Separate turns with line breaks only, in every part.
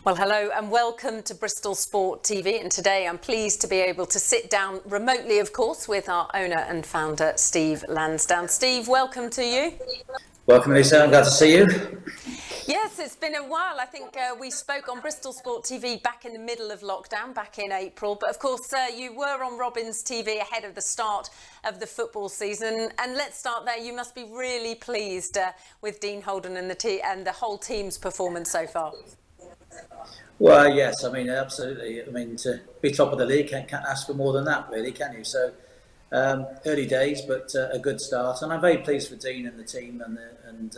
Well, hello and welcome to Bristol Sport TV. And today I'm pleased to be able to sit down remotely, of course, with our owner and founder, Steve Lansdown. Steve, welcome to you.
Welcome, Lisa. I'm glad to see you.
Yes, it's been a while. I think we spoke on Bristol Sport TV back in the middle of lockdown, back in April. But of course, you were on Robin's TV ahead of the start of the football season. And let's start there. You must be really pleased with Dean Holden and the whole team's performance so far.
Well, yes, I mean, absolutely. I mean, to be top of the league, can't ask for more than that, really, can you? So, early days, but a good start. And I'm very pleased for Dean and the team and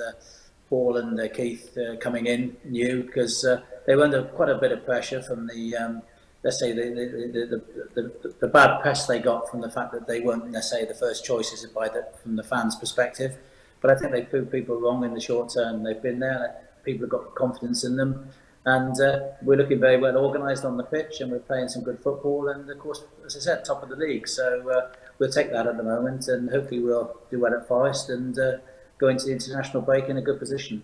Paul and Keith coming in new, because they were under quite a bit of pressure from the, let's say, the bad press they got from the fact that they weren't necessarily the first choices from the fans' perspective. But I think they proved people wrong in the short term. They've been there, people have got confidence in them. And we're looking very well organised on the pitch, and we're playing some good football. And of course, as I said, top of the league. So we'll take that at the moment, and hopefully we'll do well at Forest and go into the international break in a good position.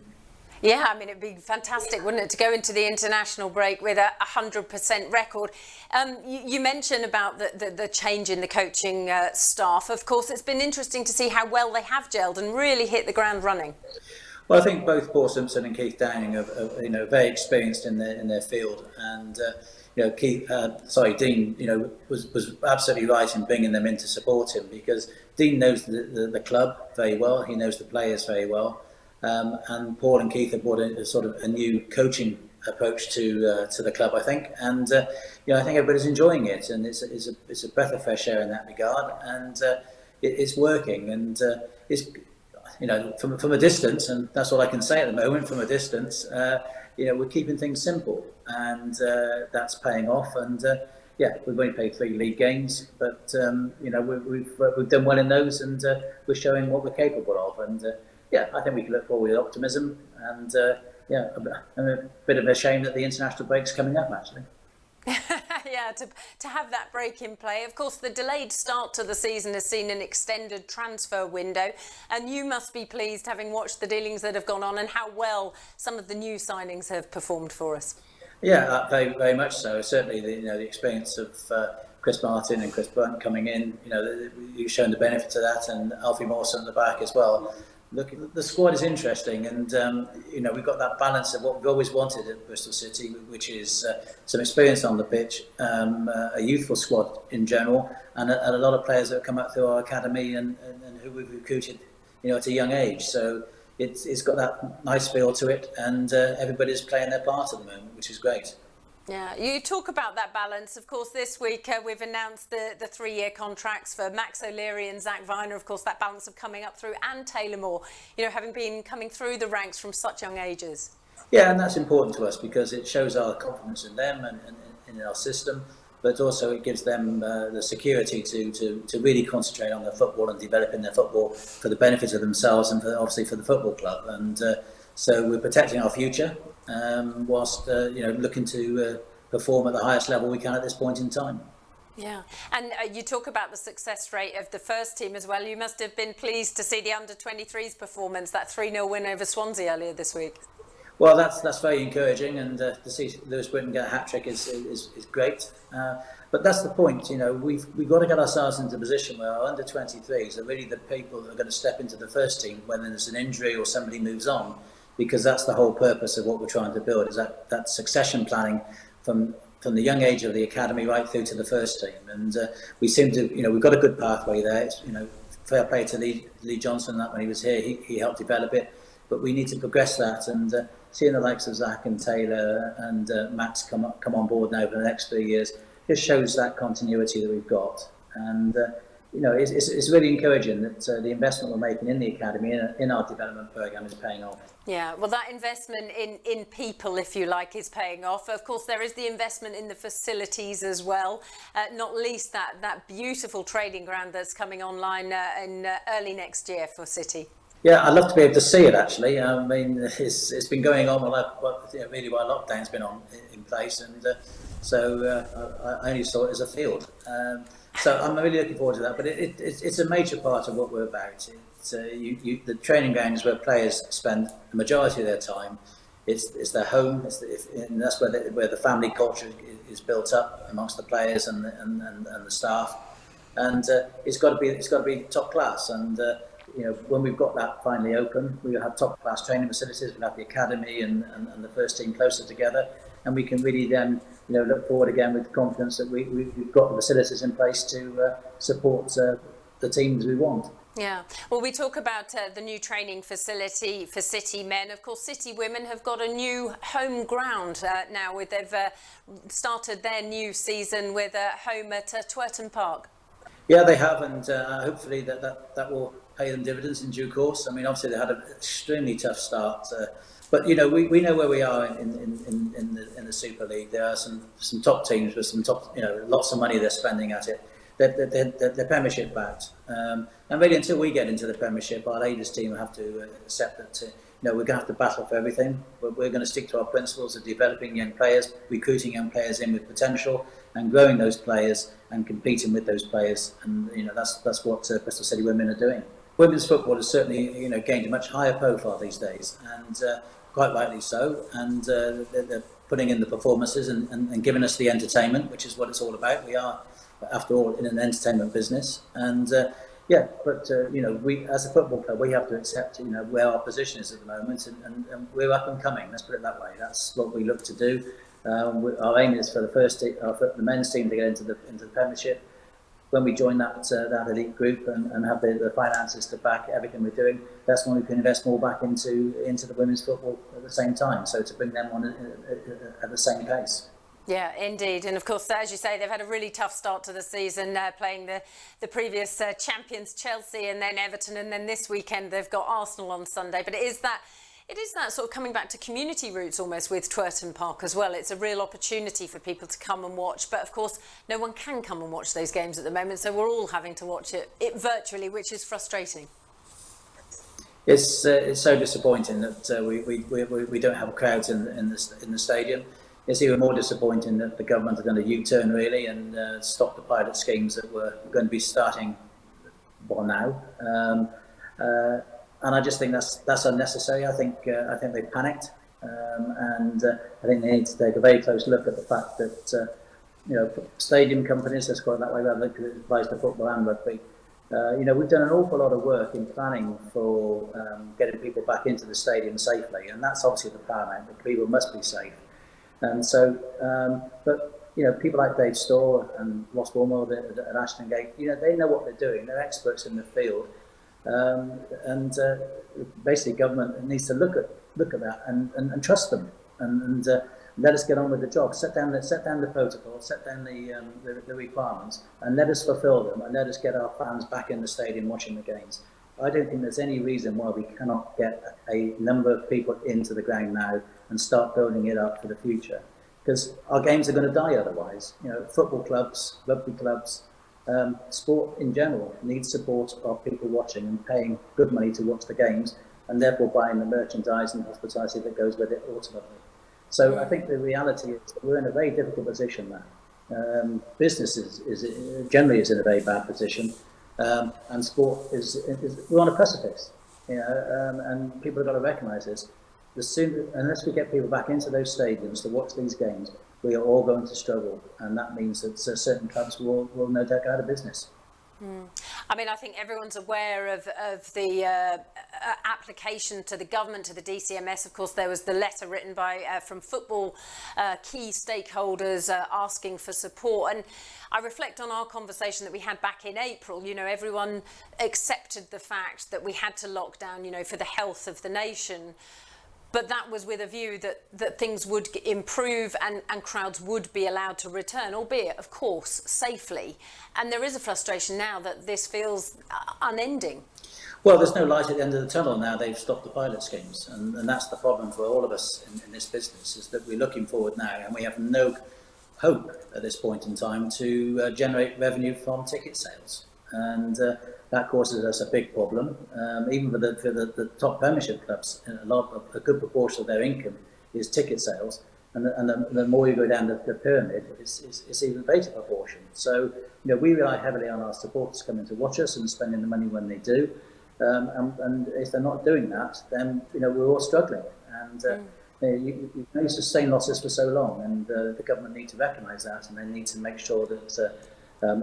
Yeah, I mean, it'd be fantastic, wouldn't it, to go into the international break with a 100% record. You mentioned about the change in the coaching staff. Of course, it's been interesting to see how well they have gelled and really hit the ground running.
Well, I think both Paul Simpson and Keith Downing are very experienced in their field, and Dean, was absolutely right in bringing them in to support him, because Dean knows the club very well, he knows the players very well, and Paul and Keith have brought in a sort of a new coaching approach to the club, I think, and I think everybody's enjoying it, and it's a breath of fresh air in that regard, and it's working, and it's. From a distance, and that's all I can say at the moment, from a distance, we're keeping things simple, and that's paying off. And we've only played 3 league games, but we've done well in those, and we're showing what we're capable of. And I think we can look forward with optimism. And I'm a bit of a shame that the international break's coming up, actually.
Yeah, to have that break in play. Of course, the delayed start to the season has seen an extended transfer window, and you must be pleased, having watched the dealings that have gone on and how well some of the new signings have performed for us.
Yeah, very, very much so. Certainly, the experience of Chris Martin and Chris Brunt coming in, you've shown the benefit of that, and Alfie Mawson at the back as well. Look, the squad is interesting, and we've got that balance of what we've always wanted at Bristol City, which is some experience on the pitch, a youthful squad in general, and a lot of players that have come up through our academy and who we've recruited, at a young age. So it's got that nice feel to it, and everybody's playing their part at the moment, which is great.
Yeah, you talk about that balance. Of course, this week we've announced the 3-year contracts for Max O'Leary and Zach Viner. Of course, that balance of coming up through, and Taylor Moore, having been coming through the ranks from such young ages.
Yeah, and that's important to us because it shows our confidence in them and in our system, but also it gives them the security to really concentrate on their football and developing their football for the benefit of themselves and obviously for the football club. And so we're protecting our future whilst looking to perform at the highest level we can at this point in time.
Yeah, and you talk about the success rate of the first team as well. You must have been pleased to see the under-23s performance, that 3-0 win over Swansea earlier this week.
Well, that's very encouraging, and to see Lewis Britton get a hat-trick is great. But that's the point, we've got to get ourselves into a position where our under-23s are really the people that are going to step into the first team when there's an injury or somebody moves on, because that's the whole purpose of what we're trying to build, is that succession planning from the young age of the academy right through to the first team. And we seem to, we've got a good pathway there. It's, fair play to Lee Johnson, that when he was here, he helped develop it. But we need to progress that, and seeing the likes of Zach and Taylor and Max come on board now for the next 3 years just shows that continuity that we've got. And it's really encouraging that the investment we're making in the academy, in our development programme, is paying off.
Yeah, well, that investment in people, if you like, is paying off. Of course, there is the investment in the facilities as well, not least that beautiful training ground that's coming online in early next year for City.
Yeah, I'd love to be able to see it, actually. I mean, it's been going on really while lockdown's been in place, and so I only saw it as a field. So I'm really looking forward to that. But it's a major part of what we're about. The training ground is where players spend the majority of their time. it's their home. And that's where the family culture is built up amongst the players and the staff. And it's got to be top class. And when we've got that finally open, we have top class training facilities. We'll have the academy and the first team closer together, and we can really then look forward again with confidence that we've got the facilities in place to support the teams we want.
Yeah, well, we talk about the new training facility for City men. Of course, City women have got a new home ground now. They've started their new season with a home at Twerton Park.
Yeah, they have, and hopefully that will pay them dividends in due course. I mean, obviously they had an extremely tough start, but we know where we are in the Super League. There are some top teams with some top, lots of money they're spending at it. They're Premiership backed, and really until we get into the Premiership, our ladies team have to accept that we're going to have to battle for everything. But we're going to stick to our principles of developing young players, recruiting young players in with potential, and growing those players and competing with those players. And that's what Bristol City women are doing. Women's football has certainly gained a much higher profile these days, and quite rightly so. And they're putting in the performances and giving us the entertainment, which is what it's all about. We are, after all, in an entertainment business. And we as a football club, we have to accept where our position is at the moment, and we're up and coming. Let's put it that way. That's what we look to do. Our aim is for the men's team to get into the Premiership. When we join that elite group and have the finances to back everything we're doing, that's when we can invest more back into the women's football at the same time. So to bring them on at the same pace.
Yeah, indeed. And of course, as you say, they've had a really tough start to the season, playing the previous champions Chelsea and then Everton, and then this weekend they've got Arsenal on Sunday. But it is that sort of coming back to community roots almost with Twerton Park as well. It's a real opportunity for people to come and watch. But of course, no one can come and watch those games at the moment, so we're all having to watch it virtually, which is frustrating.
It's so disappointing that we don't have crowds in the stadium. It's even more disappointing that the government has done a U-turn really and stopped the pilot schemes that were going to be starting now. And I just think that's unnecessary. I think they panicked, and I think they need to take a very close look at the fact that stadium companies, let's call it that way, rather because it applies to football and rugby. We've done an awful lot of work in planning for getting people back into the stadium safely, and that's obviously the paramount. That people must be safe. And so, but people like Dave Storr and Ross Wilmore at Ashton Gate, they know what they're doing. They're experts in the field, and basically government needs to look at that and trust them and let us get on with the job. Set down the protocol, set down the requirements, and let us fulfil them, and let us get our fans back in the stadium watching the games. I don't think there's any reason why we cannot get a number of people into the ground now and start building it up for the future, because our games are going to die otherwise. Football clubs, rugby clubs, sport in general needs support of people watching and paying good money to watch the games, and therefore buying the merchandise and hospitality that goes with it ultimately. So I think the reality is that we're in a very difficult position now. Business is generally in a very bad position, and sport is we're on a precipice. And people have got to recognise this. Unless we get people back into those stadiums to watch these games, we are all going to struggle, and that means that certain clubs will no doubt go out of business.
I mean, I think everyone's aware of the application to the government, to the DCMS. Of course, there was the letter written from football key stakeholders asking for support. And I reflect on our conversation that we had back in April. Everyone accepted the fact that we had to lock down, for the health of the nation. But that was with a view that things would improve and crowds would be allowed to return, albeit, of course, safely. And there is a frustration now that this feels unending.
Well, there's no light at the end of the tunnel now. They've stopped the pilot schemes. And that's the problem for all of us in this business, is that we're looking forward now and we have no hope at this point in time to generate revenue from ticket sales. And that causes us a big problem. Even for the top Premiership clubs, a good proportion of their income is ticket sales, and the more you go down the pyramid, it's even a greater proportion. So we rely heavily on our supporters coming to watch us and spending the money when they do, and if they're not doing that, then we're all struggling. And you can only sustain losses for so long, and the government need to recognise that, and they need to make sure that,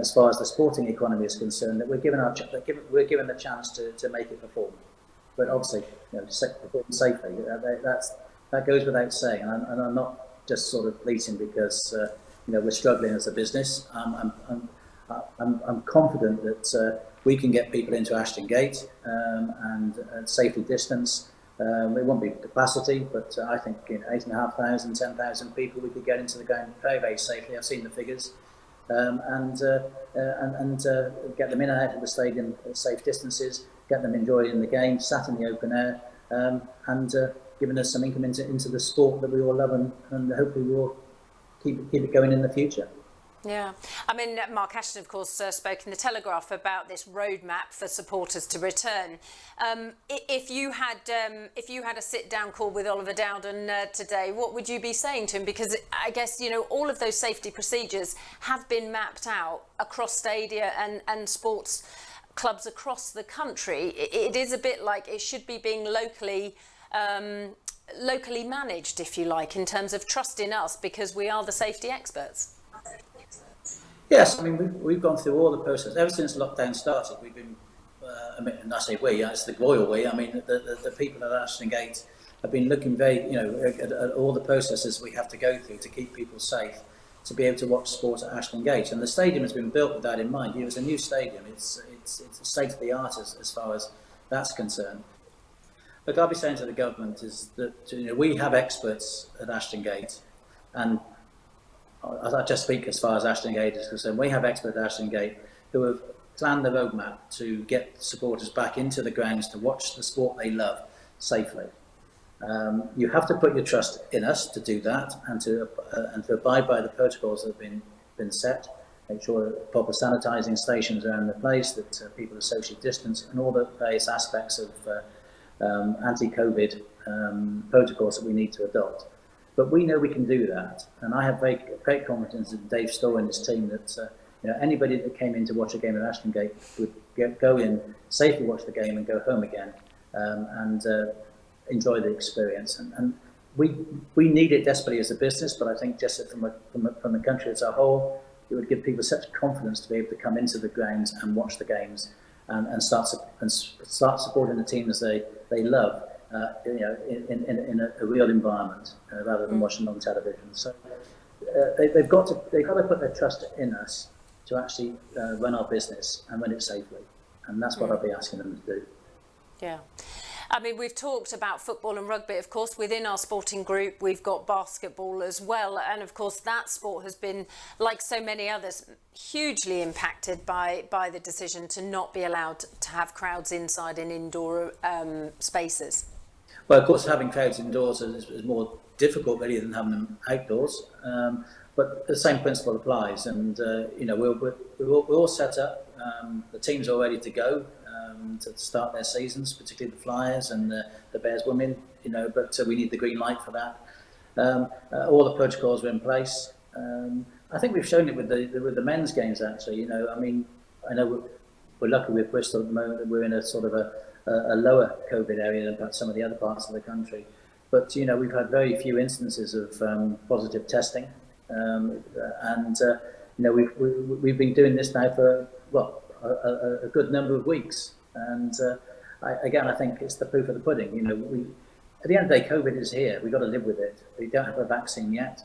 as far as the sporting economy is concerned, that we're given the chance to make it perform. But obviously, perform safely. That goes without saying, and I'm not just sort of bleating because we're struggling as a business. I'm confident that we can get people into Ashton Gate and safely distance. It won't be capacity, but I think 8,500, 10,000 people we could get into the ground very, very safely. I've seen the figures, and get them in and out of the stadium at safe distances, get them enjoying the game, sat in the open air, and giving us some income into the sport that we all love, and hopefully we'll keep it going in the future.
Yeah, I mean, Mark Ashton, of course, spoke in the Telegraph about this roadmap for supporters to return. If you had a sit-down call with Oliver Dowden today, what would you be saying to him? Because I guess all of those safety procedures have been mapped out across stadia and sports clubs across the country. It is a bit like it should be being locally managed, if you like, in terms of trust in us, because we are the safety experts.
Yes, I mean, we've gone through all the process. Ever since lockdown started, we've been, and I say we, it's the royal we, I mean, the people at Ashton Gate have been looking very, at all the processes we have to go through to keep people safe, to be able to watch sport at Ashton Gate. And the stadium has been built with that in mind. It was a new stadium. It's state of the art as far as that's concerned. But I'll be saying to the government is that we have experts at Ashton Gate, and I just speak as far as Ashton Gate is concerned. We have experts at Ashton Gate who have planned the roadmap to get supporters back into the grounds to watch the sport they love safely. You have to put your trust in us to do that, and to abide by the protocols that have been set. Make sure that proper sanitising stations are in the place, that people are socially distanced, and all the various aspects of anti-COVID protocols that we need to adopt. But we know we can do that, and I have great confidence in Dave Storr and his team that anybody that came in to watch a game at Ashton Gate would go in, safely watch the game and go home again, and enjoy the experience. And we need it desperately as a business, but I think just from the country as a whole, it would give people such confidence to be able to come into the grounds and watch the games and start supporting the teams they love. In a real environment rather than watching on television. So they've got to put their trust in us to actually run our business and run it safely, and that's what I'll be asking them to do.
Yeah. I mean, we've talked about football and rugby, of course. Within our sporting group, we've got basketball as well. And of course, that sport has been, like so many others, hugely impacted by the decision to not be allowed to have crowds inside in indoor spaces.
Well, of course, having crowds indoors is more difficult really than having them outdoors. But the same principle applies, and we're all set up. The teams are ready to go to start their seasons, particularly the Flyers and the Bears women. But we need the green light for that. All the protocols are in place. I think we've shown it with the men's games. Actually, I know we're lucky with Bristol at the moment that we're in a sort of a lower COVID area than perhaps some of the other parts of the country. But we've had very few instances of positive testing, and we've been doing this now for a good number of weeks. And I think it's the proof of the pudding. At the end of the day, COVID is here. We've got to live with it. We don't have a vaccine yet.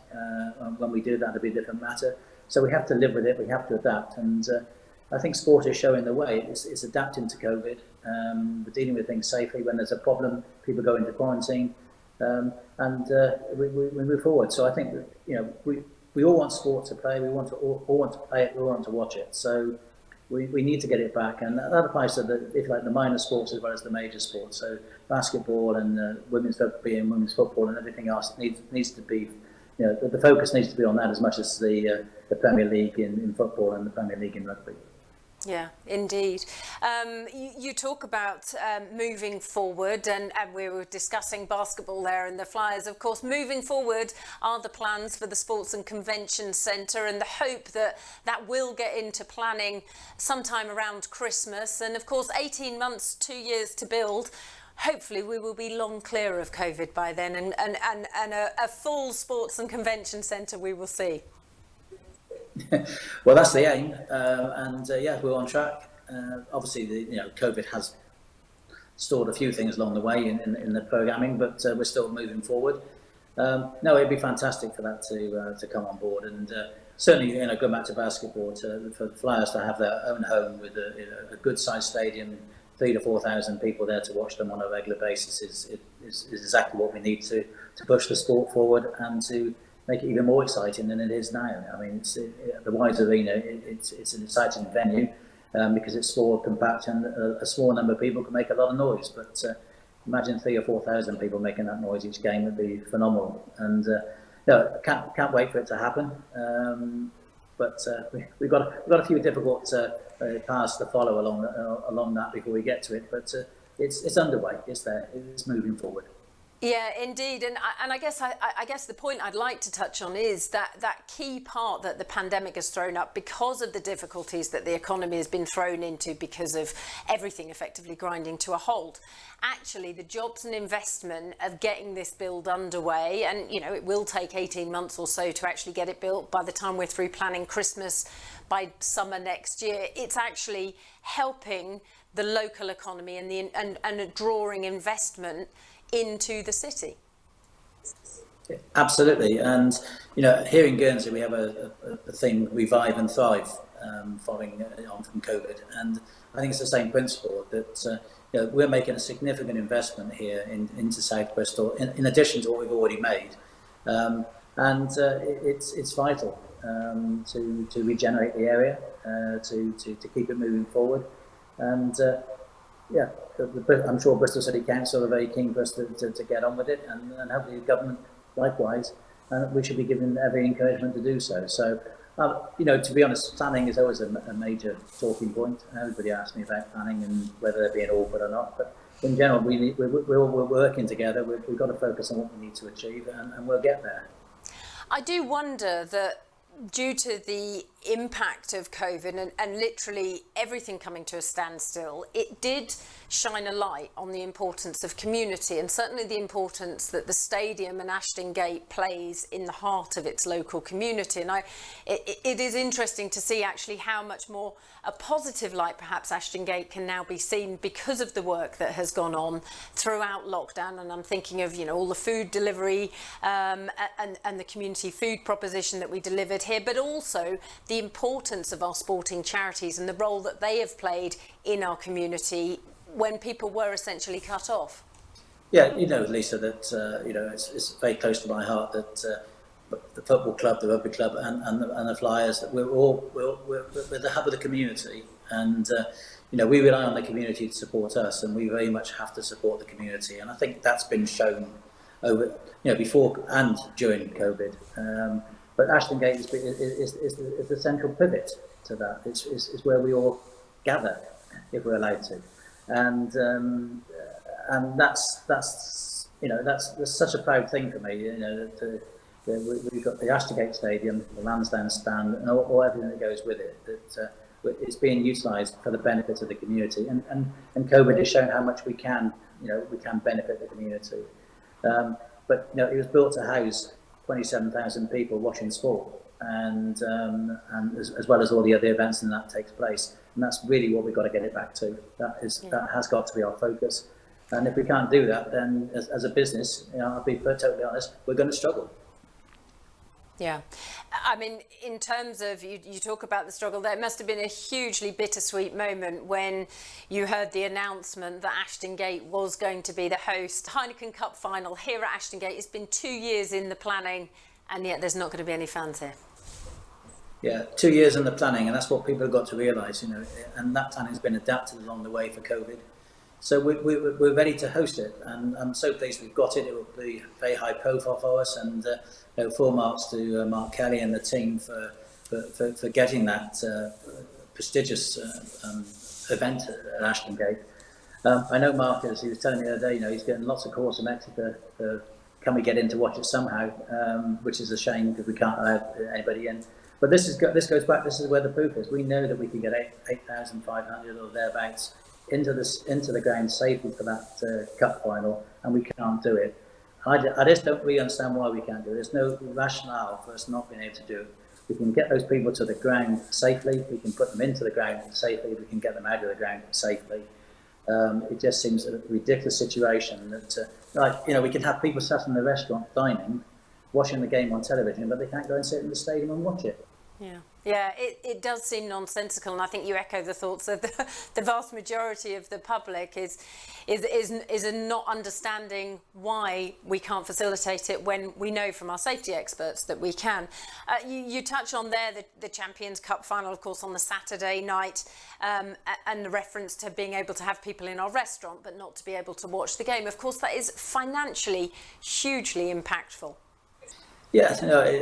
When we do that, it'll be a different matter. So we have to live with it. We have to adapt. And I think sport is showing the way. It's adapting to COVID. We're dealing with things safely. When there's a problem, people go into quarantine, and we move forward. So I think that we all want sport to play. We all want to play it. We all want to watch it. So we need to get it back, and that applies to the minor sports as well as the major sports. So basketball and women's rugby and women's football and everything else needs to be. The focus needs to be on that as much as the Premier League in football and the Premier League in rugby.
Yeah, indeed. You talk about moving forward, and we were discussing basketball there and the Flyers. Of course, moving forward are the plans for the Sports and Convention Centre, and the hope that will get into planning sometime around Christmas. And of course, 18 months, 2 years to build. hopefully we will be long clear of COVID by then, and a full sports and convention centre we will see.
Well, that's the aim, yeah, we're on track. Obviously, COVID has stalled a few things along the way in the programming, but we're still moving forward. No, it'd be fantastic for that to come on board, and certainly, going back to basketball, for the Flyers to have their own home with a good-sized stadium, 3,000 to 4,000 people there to watch them on a regular basis is exactly what we need to push the sport forward and to make it even more exciting than it is now. I mean, the Wise Arena, it's an exciting venue because it's small, compact, and a small number of people can make a lot of noise. But imagine 3,000 or 4,000 people making that noise each game would be phenomenal. And can't wait for it to happen. But we've got a few difficult paths to follow along that before we get to it. But it's underway. It's there. It's moving forward.
Yeah, indeed, and I guess the point I'd like to touch on is that key part that the pandemic has thrown up because of the difficulties that the economy has been thrown into because of everything effectively grinding to a halt. Actually, the jobs and investment of getting this build underway, and it will take 18 months or so to actually get it built. By the time we're through planning Christmas, by summer next year, it's actually helping the local economy and drawing investment into the city.
Absolutely, and here in Guernsey we have a thing, revive and thrive, following on from COVID, and I think it's the same principle that we're making a significant investment here into South Bristol in addition to what we've already made, and it's vital to regenerate the area, to keep it moving forward, and yeah, I'm sure Bristol City Council are very keen for us to get on with it, and hopefully the government likewise, and we should be given every encouragement to do so. So, to be honest, planning is always a major talking point. Everybody asks me about planning and whether they're being awkward or not, but in general, we're working together. We've got to focus on what we need to achieve, and we'll get there.
I do wonder that due to the impact of COVID and literally everything coming to a standstill, it did shine a light on the importance of community, and certainly the importance that the stadium and Ashton Gate plays in the heart of its local community. And it is interesting to see actually how much more a positive light perhaps Ashton Gate can now be seen because of the work that has gone on throughout lockdown. And I'm thinking of all the food delivery and the community food proposition that we delivered here, but also the importance of our sporting charities and the role that they have played in our community when people were essentially cut off.
Yeah, Lisa, that it's very close to my heart that the football club, the rugby club, and the Flyers, that we're the hub of the community, and we rely on the community to support us, and we very much have to support the community, and I think that's been shown over before and during COVID. But Ashton Gate is the central pivot to that. It's where we all gather, if we're allowed to, and that's such a proud thing for me. We've got the Ashton Gate Stadium, the Lansdown stand, and all everything that goes with it. That it's being utilised for the benefit of the community, and COVID has shown how much we can benefit the community. But it was built to house 27,000 people watching sport, and as well as all the other events that takes place, and that's really what we've got to get it back to. That has got to be our focus, and if we can't do that, then as a business, I'll be totally honest, we're going to struggle.
Yeah, I mean, in terms of, you talk about the struggle, there must have been a hugely bittersweet moment when you heard the announcement that Ashton Gate was going to be the host. Heineken Cup final here at Ashton Gate. It's been 2 years in the planning, and yet there's not going to be any fans here.
Yeah, 2 years in the planning, and that's what people have got to realise, and that planning has been adapted along the way for COVID. So we're ready to host it, and I'm so pleased we've got it. It will be very high profile for us, and full marks to Mark Kelly and the team for getting that prestigious event at Ashton Gate. I know Mark, as he was telling me the other day, he's getting lots of calls from Exeter. Can we get in to watch it somehow? Which is a shame because we can't allow anybody in. But this goes back. This is where the proof is. We know that we can get 8,500 or thereabouts into the ground safely for that cup final, and we can't do it. I just don't really understand why we can't do it. There's no rationale for us not being able to do it. We can get those people to the ground safely. We can put them into the ground safely. We can get them out of the ground safely. It just seems a ridiculous situation that, we can have people sat in the restaurant dining, watching the game on television, but they can't go and sit in the stadium and watch it.
Yeah, it does seem nonsensical, and I think you echo the thoughts of the vast majority of the public is a not understanding why we can't facilitate it when we know from our safety experts that we can. You touch on there the Champions Cup final, of course, on the Saturday night, and the reference to being able to have people in our restaurant but not to be able to watch the game. Of course, that is financially hugely impactful.
Yeah,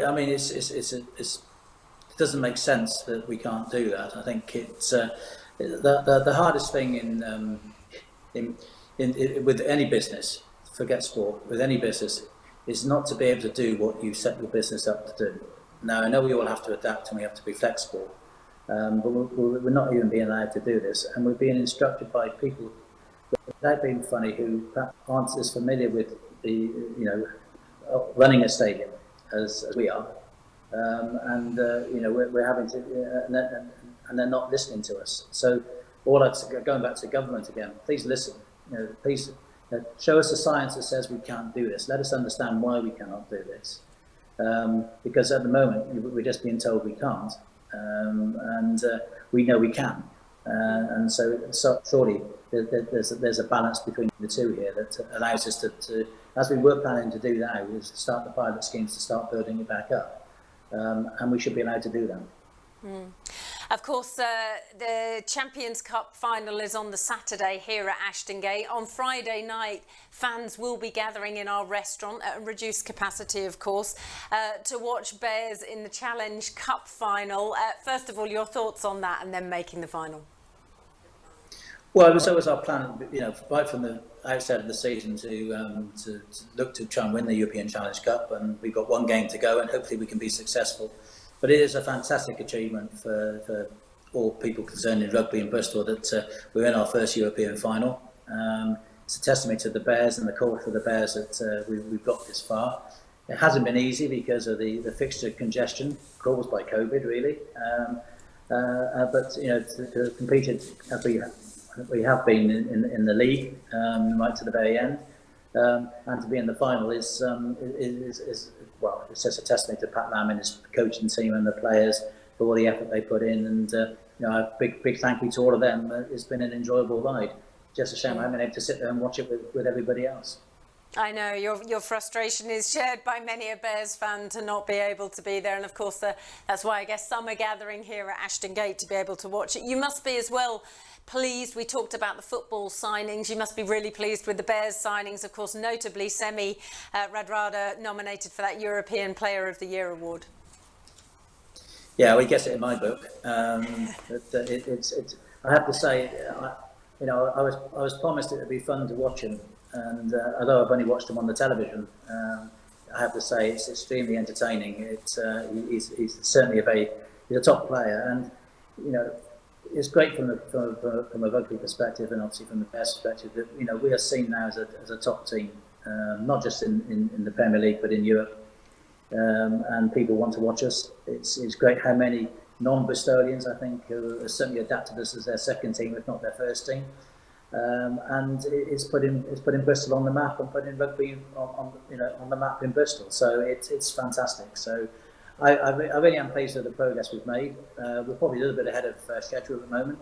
I mean, it doesn't make sense that we can't do that. I think it's the hardest thing in with any business, forget sport, with any business, is not to be able to do what you set your business up to do. Now, I know we all have to adapt and we have to be flexible, but we're not even being allowed to do this, and we're being instructed by people, without being funny, who aren't as familiar with the running a stadium as we are. We're having to, and they're not listening to us. So, going back to government again, please listen. Please show us the science that says we can't do this. Let us understand why we cannot do this. Because at the moment we're just being told we can't, and we know we can. And so surely there's a balance between the two here that allows us to as we were planning to do now, is start the pilot schemes to start building it back up. And we should be allowed to do that.
Of course, the Champions Cup final is on the Saturday here at Ashton Gate. On Friday night, fans will be gathering in our restaurant at a reduced capacity, of course, to watch Bears in the Challenge Cup final. First of all, your thoughts on that, and then making the final.
Well, it was always our plan, right from the outset of the season to look to try and win the European Challenge Cup, and we've got one game to go, and hopefully we can be successful. But it is a fantastic achievement for all people concerned in rugby in Bristol that we're in our first European final. It's a testament to the Bears and the culture of the Bears that we've got this far. It hasn't been easy because of the fixture congestion caused by COVID, really. But to have competed as we have been in the league right to the very end, and to be in the final is it's just a testament to Pat Lam and his coaching team and the players for all the effort they put in, and a big thank you to all of them. It's been an enjoyable ride. Just a shame I haven't been able to sit there and watch it with everybody else.
I know your frustration is shared by many a Bears fan to not be able to be there, and of course that's why I guess some are gathering here at Ashton Gate to be able to watch it. You must be as well pleased. We talked about the football signings. You must be really pleased with the Bears signings, of course, notably Radra nominated for that European Player of the Year award.
Yeah, we guess it in my book. I have to say, I was promised it would be fun to watch him, and although I've only watched him on the television, I have to say it's extremely entertaining. He's certainly he's a top player, and it's great from a rugby perspective, and obviously from the Bears perspective, that we are seen now as a top team, not just in the Premier League but in Europe, and people want to watch us. It's great how many non-Bristolians, I think, who have certainly adapted us as their second team, if not their first team, and it's putting Bristol on the map and putting rugby on the map in Bristol. So it's fantastic. So I really am pleased with the progress we've made. We're probably a little bit ahead of schedule at the moment,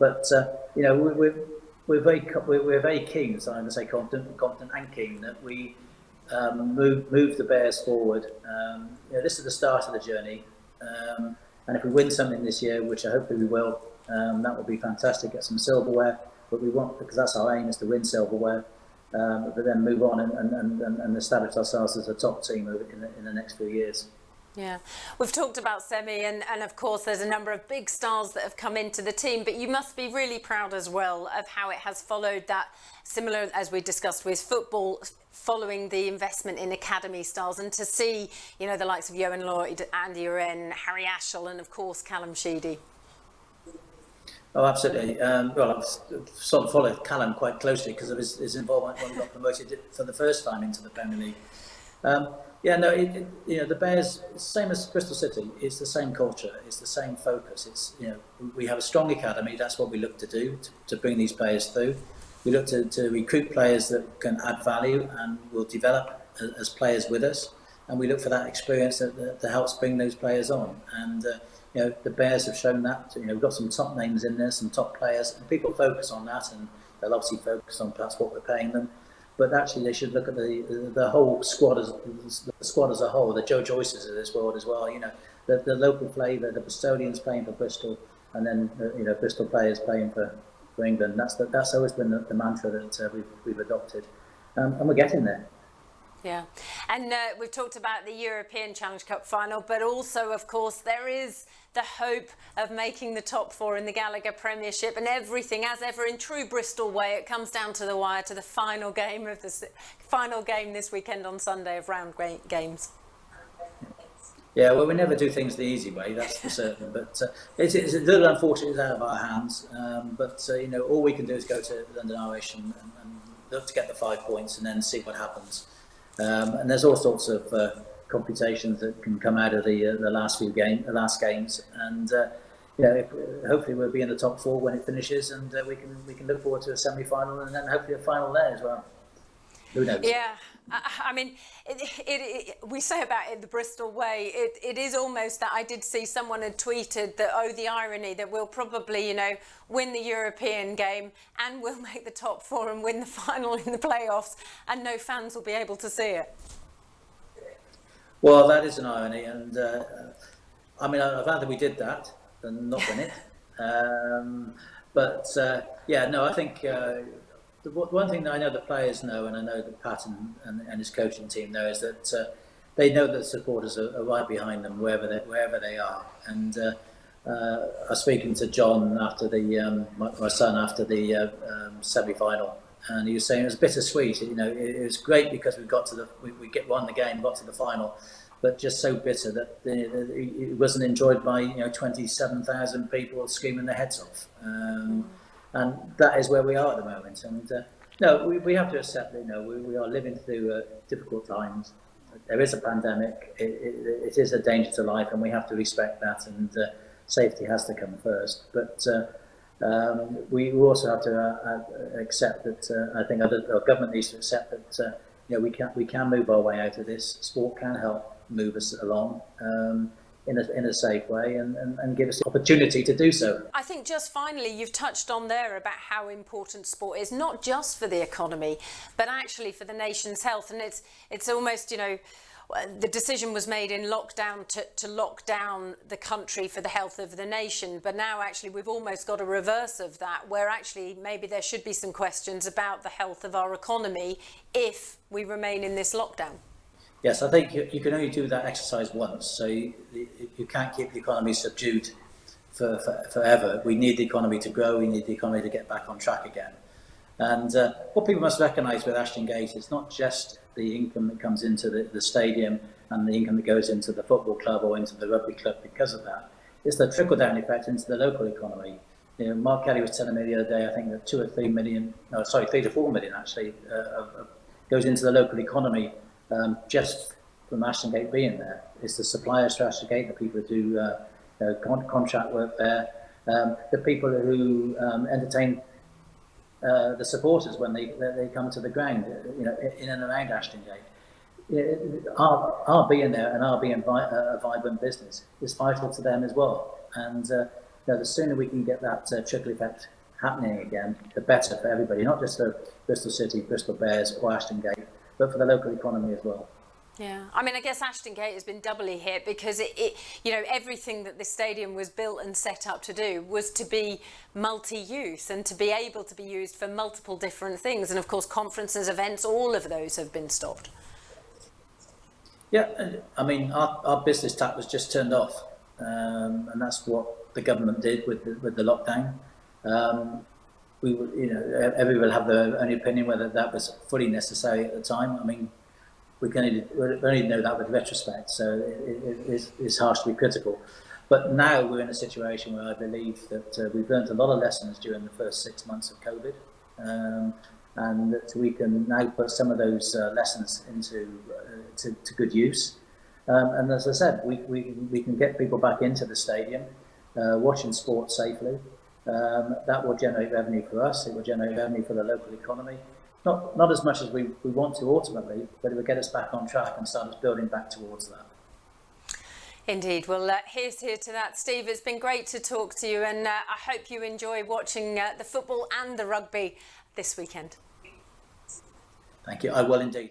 but we're very keen. So I'm going to say confident and keen that we move the Bears forward. This is the start of the journey, and if we win something this year, which I hopefully we will, that would be fantastic. Get some silverware, but we want, because that's our aim, is to win silverware. But then move on and establish ourselves as a top team in the next few years.
Yeah, we've talked about Semi, and of course there's a number of big stars that have come into the team, but you must be really proud as well of how it has followed that, similar as we discussed with football, following the investment in academy stars, and to see the likes of Johan Lloyd, Andy Uren, Harry Ashell, and of course Callum Sheedy.
Oh, absolutely. Well, I've sort of followed Callum quite closely because of his involvement when we got promoted for the first time into the Premier League. Yeah, no, the Bears, same as Bristol City, it's the same culture, it's the same focus. It's, we have a strong academy. That's what we look to do to bring these players through. We look to recruit players that can add value and will develop as players with us. And we look for that experience that helps bring those players on. And the Bears have shown that. We've got some top names in there, some top players, and people focus on that, and they'll obviously focus on perhaps what we're paying them. But actually, they should look at the whole squad as a whole. The Joe Joyces of this world as well. The local flavour, the Bristolians playing for Bristol, and then Bristol players playing for England. That's always been the mantra that we've adopted, and we're getting there.
Yeah, and we've talked about the European Challenge Cup final, but also, of course, there is the hope of making the top four in the Gallagher Premiership, and everything, as ever, in true Bristol way, it comes down to the wire, to the final game this weekend on Sunday of round games.
Yeah, well, we never do things the easy way, that's for certain. But it's a little unfortunate it's out of our hands. But all we can do is go to London Irish and look to get the 5 points and then see what happens. And there's all sorts of computations that can come out of the last games, and hopefully we'll be in the top four when it finishes, and we can look forward to a semi-final and then hopefully a final there as well. Who knows?
Yeah. I mean, we say about it the Bristol way. It is almost that I did see someone had tweeted that, oh, the irony that we'll probably, win the European game and we'll make the top four and win the final in the playoffs, and no fans will be able to see it.
Well, that is an irony, and I'd rather we did that than not win it. I think. The one thing that I know the players know, and I know that Pat and his coaching team know, is that they know that supporters are right behind them wherever they are. And I was speaking to John after my son after the semi-final, and he was saying it was bittersweet. It was great because we won the game, got to the final, but just so bitter that it wasn't enjoyed by 27,000 people screaming their heads off. And that is where we are at the moment. And we have to accept that we are living through difficult times. There is a pandemic. It is a danger to life, and we have to respect that. And safety has to come first. But we also have to accept that. I think our government needs to accept that we can move our way out of this. Sport can help move us along. In a safe way and give us the opportunity to do so.
I think just finally, you've touched on there about how important sport is, not just for the economy, but actually for the nation's health. And it's almost, the decision was made in lockdown to lock down the country for the health of the nation. But now actually we've almost got a reverse of that, where actually maybe there should be some questions about the health of our economy if we remain in this lockdown.
Yes, I think you can only do that exercise once, so you can't keep the economy subdued forever. We need the economy to grow, we need the economy to get back on track again. And what people must recognise with Ashton Gate, it's not just the income that comes into the stadium and the income that goes into the football club or into the rugby club because of that. It's the trickle-down effect into the local economy. Mark Kelly was telling me the other day, I think that 3 to 4 million actually goes into the local economy. Just from Ashton Gate being there. It's the suppliers to Ashton Gate, the people who do contract work there, the people who entertain the supporters when they come to the ground, in and around Ashton Gate. Our being there and our being a vibrant business is vital to them as well. And the sooner we can get that trickle effect happening again, the better for everybody, not just for Bristol City, Bristol Bears or Ashton Gate, but for the local economy as well.
Yeah, I mean, I guess Ashton Gate has been doubly hit because everything that this stadium was built and set up to do was to be multi-use and to be able to be used for multiple different things. And of course, conferences, events, all of those have been stopped.
Yeah, I mean, our business tap was just turned off, and that's what the government did with the lockdown. Everyone will have their own opinion whether that was fully necessary at the time. I mean, we only know that with retrospect, so it's harsh to be critical. But now we're in a situation where I believe that we've learned a lot of lessons during the first 6 months of COVID, and that we can now put some of those lessons into to good use. And as I said, we can get people back into the stadium, watching sport safely. That will generate revenue for us. It will generate revenue for the local economy. Not as much as we want to ultimately, but it will get us back on track and start us building back towards that.
Indeed. Well, here's to that. Steve, it's been great to talk to you, and I hope you enjoy watching the football and the rugby this weekend.
Thank you. I will indeed.